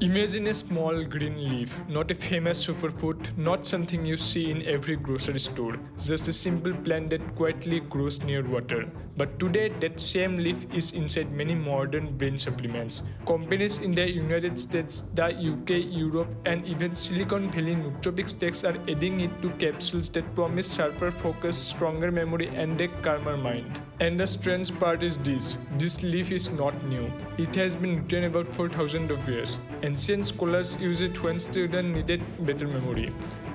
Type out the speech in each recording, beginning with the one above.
Imagine a small green leaf, not a famous superfood, not something you see in every grocery store, just a simple plant that quietly grows near water. But today, that same leaf is inside many modern brain supplements. Companies in the United States, the UK, Europe, and even Silicon Valley nootropics techs are adding it to capsules that promise sharper focus, stronger memory, and a calmer mind. And the strange part is this leaf is not new. It has been written about for thousands of years. Ancient scholars use it when students needed better memory.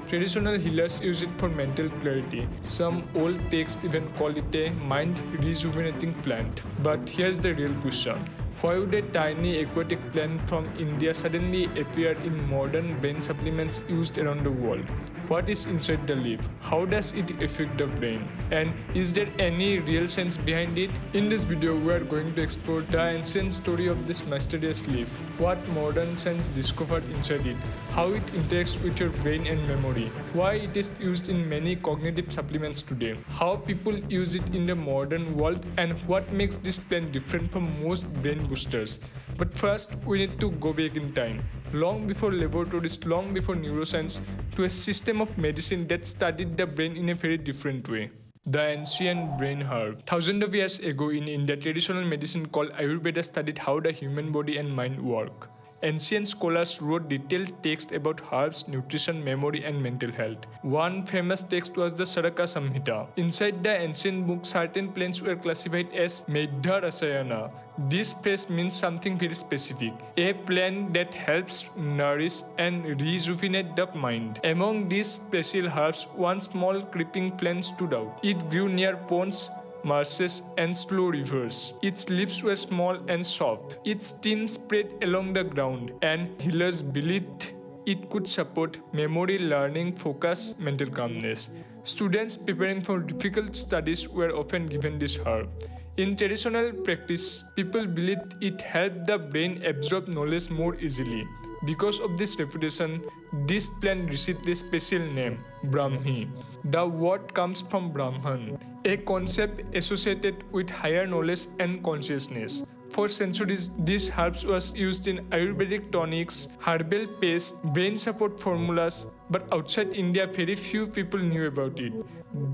Traditional healers use it for mental clarity. Some old texts even call it a mind-rejuvenating plant. But here's the real question. Why would a tiny aquatic plant from India suddenly appear in modern brain supplements used around the world? What is inside the leaf? How does it affect the brain? And is there any real science behind it? In this video, we are going to explore the ancient story of this mysterious leaf, what modern science discovered inside it, how it interacts with your brain and memory, why it is used in many cognitive supplements today, how people use it in the modern world, and what makes this plant different from most brain boosters. But first, we need to go back in time, long before laboratories, long before neuroscience, to a system of medicine that studied the brain in a very different way. The ancient brain herb. Thousands of years ago in India, traditional medicine called Ayurveda studied how the human body and mind work. Ancient scholars wrote detailed texts about herbs, nutrition, memory, and mental health. One famous text was the Saraka Samhita. Inside the ancient book, certain plants were classified as Medha Rasayana. This phrase means something very specific, a plant that helps nourish and rejuvenate the mind. Among these special herbs, one small creeping plant stood out. It grew near ponds, marshes, and slow rivers. Its leaves were small and soft. Its stem spread along the ground, and healers believed it could support memory, learning, focus, mental calmness. Students preparing for difficult studies were often given this herb. In traditional practice, people believed it helped the brain absorb knowledge more easily. Because of this reputation, this plant received a special name, Brahmi. The word comes from Brahman, a concept associated with higher knowledge and consciousness. For centuries, this herb was used in Ayurvedic tonics, herbal paste, brain support formulas, but outside India, very few people knew about it.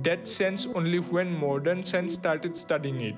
That changed only when modern science started studying it.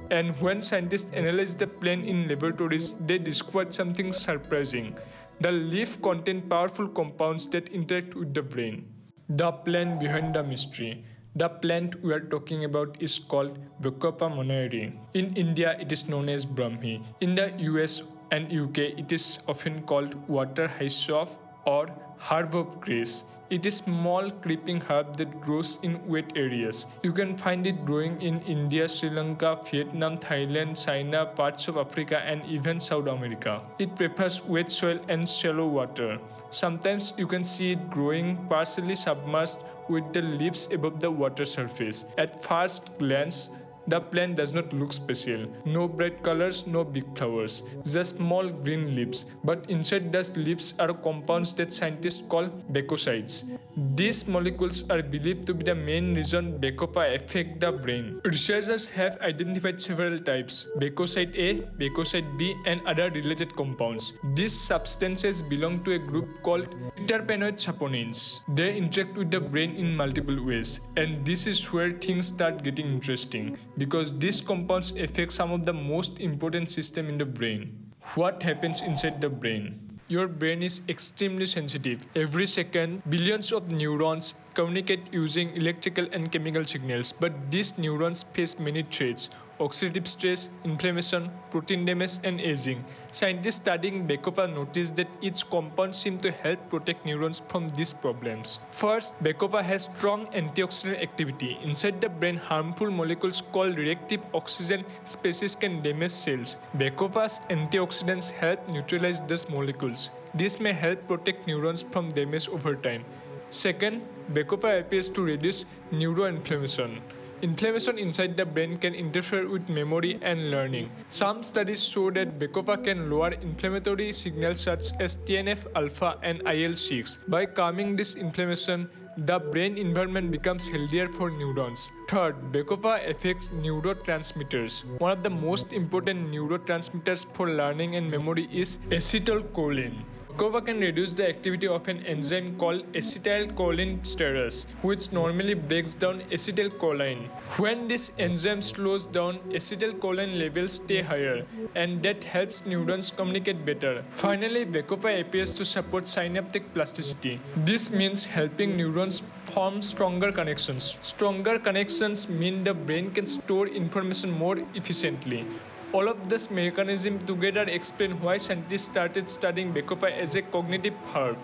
And when scientists analyzed the plant in laboratories, they discovered something surprising. The leaf contained powerful compounds that interact with the brain. The plant behind the mystery. The plant we are talking about is called Bacopa monnieri. In India, it is known as Brahmi. In the US and UK, it is often called water hyssop or herb of grace. It is a small creeping herb that grows in wet areas. You can find it growing in India, Sri Lanka, Vietnam, Thailand, China, parts of Africa, and even South America. It prefers wet soil and shallow water. Sometimes you can see it growing partially submerged with the leaves above the water surface. At first glance, the plant does not look special. No bright colors, no big flowers, just small green leaves. But inside those leaves are compounds that scientists call bacosides. These molecules are believed to be the main reason bacopa affect the brain. Researchers have identified several types: bacoside A, bacoside B, and other related compounds. These substances belong to a group called terpenoid saponins. They interact with the brain in multiple ways, and this is where things start getting interesting, because these compounds affect some of the most important systems in the brain. What happens inside the brain? Your brain is extremely sensitive. Every second, billions of neurons communicate using electrical and chemical signals, but these neurons face many threats: oxidative stress, inflammation, protein damage, and aging. Scientists studying bacopa noticed that its compounds seem to help protect neurons from these problems. First, bacopa has strong antioxidant activity. Inside the brain, harmful molecules called reactive oxygen species can damage cells. Bacopa's antioxidants help neutralize these molecules. This may help protect neurons from damage over time. Second, bacopa appears to reduce neuroinflammation. Inflammation inside the brain can interfere with memory and learning. Some studies show that bacopa can lower inflammatory signals such as TNF-alpha and IL-6. By calming this inflammation, the brain environment becomes healthier for neurons. Third, bacopa affects neurotransmitters. One of the most important neurotransmitters for learning and memory is acetylcholine. Bacopa can reduce the activity of an enzyme called acetylcholinesterase, which normally breaks down acetylcholine. When this enzyme slows down, acetylcholine levels stay higher, and that helps neurons communicate better. Finally, bacopa appears to support synaptic plasticity. This means helping neurons form stronger connections. Stronger connections mean the brain can store information more efficiently. All of this mechanism together explain why scientists started studying bacopa as a cognitive herb.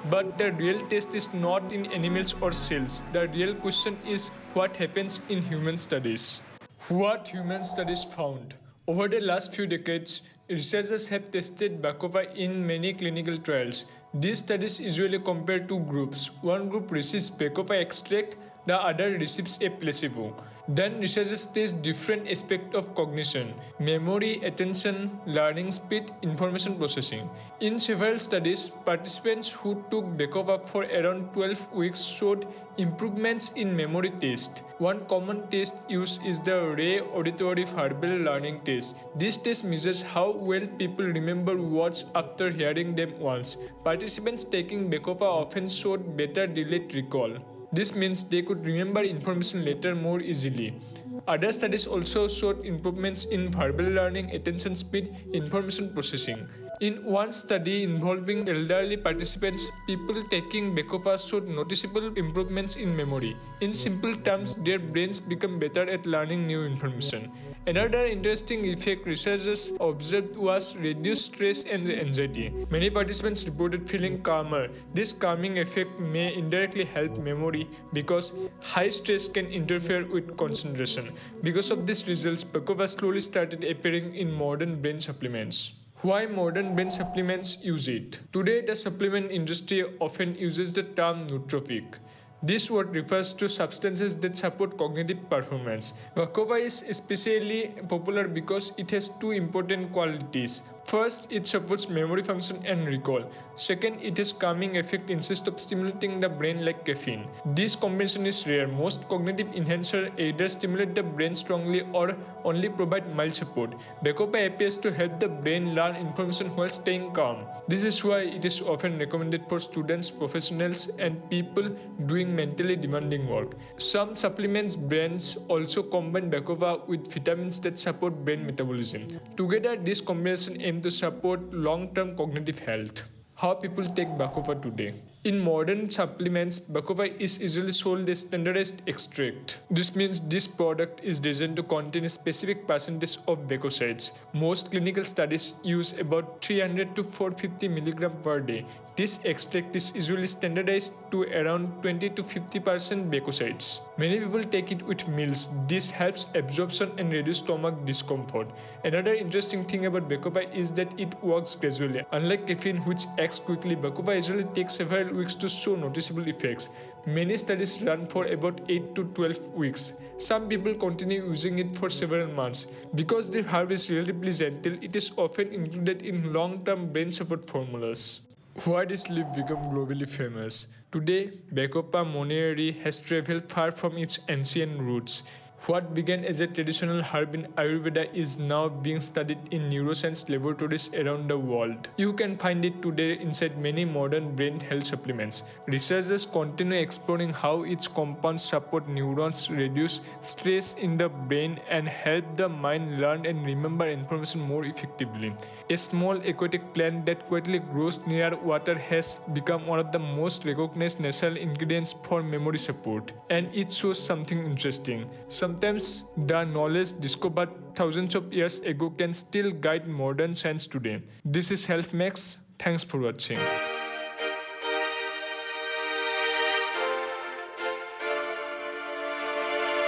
But the real test is not in animals or cells. The real question is what happens in human studies. What human studies found? Over the last few decades, researchers have tested bacopa in many clinical trials. These studies usually compare two groups. One group receives bacopa extract, the other receives a placebo. Then researchers test different aspects of cognition: memory, attention, learning speed, information processing. In several studies, participants who took bacopa for around 12 weeks showed improvements in memory test. One common test used is the Ray Auditory Verbal Learning Test. This test measures how well people remember words after hearing them once. Participants taking bacopa often showed better delayed recall. This means they could remember information later more easily. Other studies also showed improvements in verbal learning, attention speed, information processing. In one study involving elderly participants, people taking bacopa showed noticeable improvements in memory. In simple terms, their brains become better at learning new information. Another interesting effect researchers observed was reduced stress and anxiety. Many participants reported feeling calmer. This calming effect may indirectly help memory because high stress can interfere with concentration. Because of these results, bacopa slowly started appearing in modern brain supplements. Why modern brain supplements use it? Today, the supplement industry often uses the term nootropic. This word refers to substances that support cognitive performance. Bacopa is especially popular because it has two important qualities. First, it supports memory function and recall. Second, it has calming effect instead of stimulating the brain like caffeine. This combination is rare. Most cognitive enhancers either stimulate the brain strongly or only provide mild support. Bacopa appears to help the brain learn information while staying calm. This is why it is often recommended for students, professionals, and people doing mentally demanding work. Some supplements brands also combine bacopa with vitamins that support brain metabolism. Together, this combination aims to support long-term cognitive health. How people take bacopa today? In modern supplements, bacopa is usually sold as standardized extract. This means this product is designed to contain a specific percentage of bacosides. Most clinical studies use about 300 to 450 mg per day. This extract is usually standardized to around 20 to 50% bacosides. Many people take it with meals. This helps absorption and reduce stomach discomfort. Another interesting thing about bacopa is that it works gradually. Unlike caffeine, which acts quickly, bacopa usually takes several weeks to show noticeable effects. Many studies run for about 8 to 12 weeks. Some people continue using it for several months. Because the herb is relatively gentle, it is often included in long-term brain support formulas. Why this leaf become globally famous? Today, bacopa monnieri has traveled far from its ancient roots. What began as a traditional herb in Ayurveda is now being studied in neuroscience laboratories around the world. You can find it today inside many modern brain health supplements. Researchers continue exploring how its compounds support neurons, reduce stress in the brain, and help the mind learn and remember information more effectively. A small aquatic plant that quietly grows near water has become one of the most recognized natural ingredients for memory support. And it shows something interesting. Sometimes the knowledge discovered thousands of years ago can still guide modern science today. This is HEALTHXMAXX. Thanks for watching.